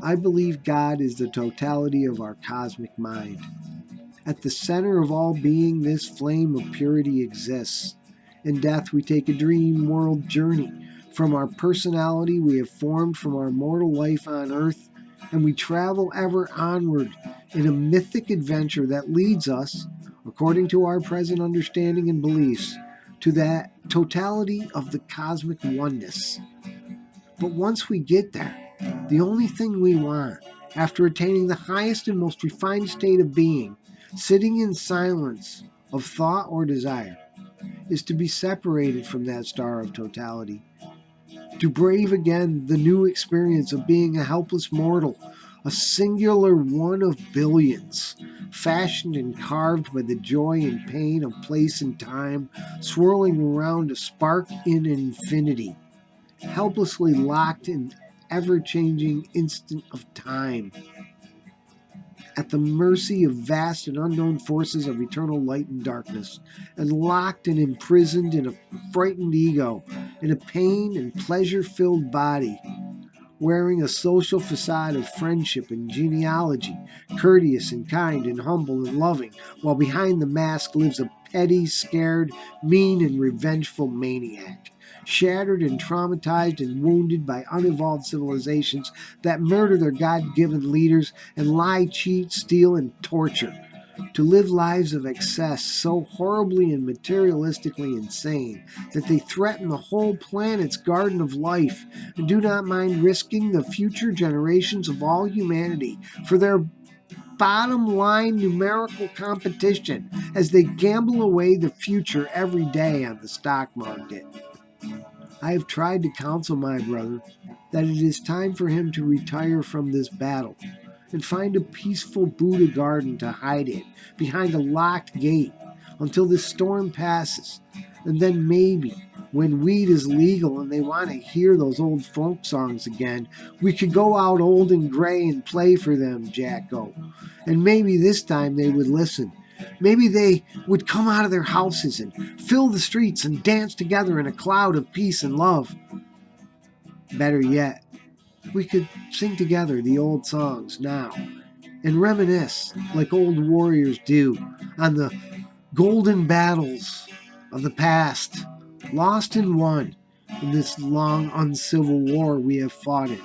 I believe God is the totality of our cosmic mind. At the center of all being, this flame of purity exists. In death, we take a dream world journey from our personality we have formed from our mortal life on earth, and we travel ever onward in a mythic adventure that leads us, according to our present understanding and beliefs, to that totality of the cosmic oneness. But once we get there, the only thing we want, after attaining the highest and most refined state of being, sitting in silence of thought or desire, is to be separated from that star of totality, to brave again the new experience of being a helpless mortal, a singular one of billions, fashioned and carved by the joy and pain of place and time, swirling around a spark in infinity, helplessly locked in ever-changing instant of time, at the mercy of vast and unknown forces of eternal light and darkness, and locked and imprisoned in a frightened ego, in a pain and pleasure-filled body, wearing a social facade of friendship and genealogy, courteous and kind and humble and loving, while behind the mask lives a petty, scared, mean, and revengeful maniac, shattered and traumatized and wounded by unevolved civilizations that murder their God-given leaders and lie, cheat, steal, and torture, to live lives of excess so horribly and materialistically insane that they threaten the whole planet's garden of life and do not mind risking the future generations of all humanity for their bottom line numerical competition as they gamble away the future every day on the stock market. I have tried to counsel my brother that it is time for him to retire from this battle and find a peaceful Buddha garden to hide in behind a locked gate until this storm passes. And then maybe, when weed is legal and they want to hear those old folk songs again, we could go out old and gray and play for them, Jacko. And maybe this time they would listen. Maybe they would come out of their houses and fill the streets and dance together in a cloud of peace and love. Better yet, we could sing together the old songs now and reminisce like old warriors do on the golden battles of the past, lost and won in this long uncivil war we have fought in.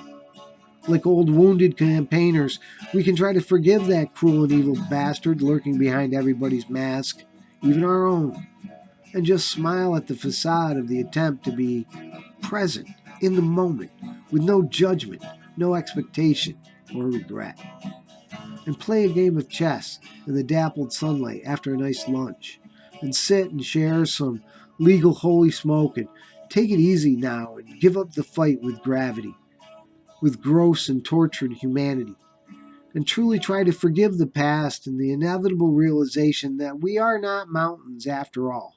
Like old wounded campaigners, we can try to forgive that cruel and evil bastard lurking behind everybody's mask, even our own, and just smile at the facade of the attempt to be present in the moment with no judgment, no expectation, or regret, and play a game of chess in the dappled sunlight after a nice lunch, and sit and share some legal holy smoke and take it easy now and give up the fight with gravity, with gross and tortured humanity, and truly try to forgive the past and the inevitable realization that we are not mountains after all,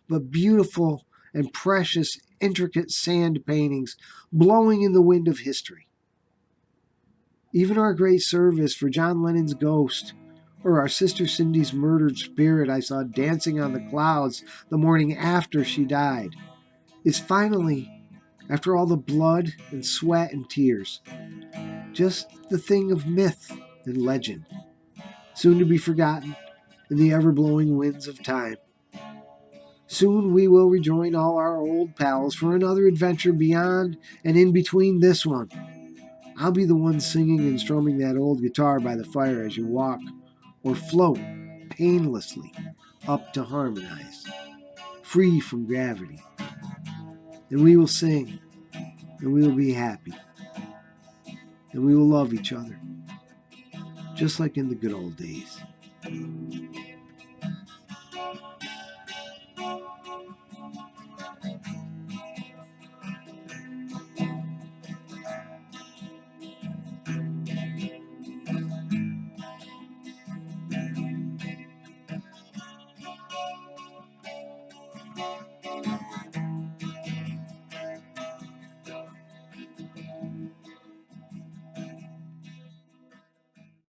but beautiful and precious, intricate sand paintings blowing in the wind of history. Even our great service for John Lennon's ghost, or our sister Cindy's murdered spirit I saw dancing on the clouds the morning after she died, is finally, after all the blood and sweat and tears, just the thing of myth and legend, soon to be forgotten in the ever-blowing winds of time. Soon we will rejoin all our old pals for another adventure beyond and in between this one. I'll be the one singing and strumming that old guitar by the fire as you walk or float painlessly up to harmonize, free from gravity. And we will sing, and we will be happy, and we will love each other, just like in the good old days.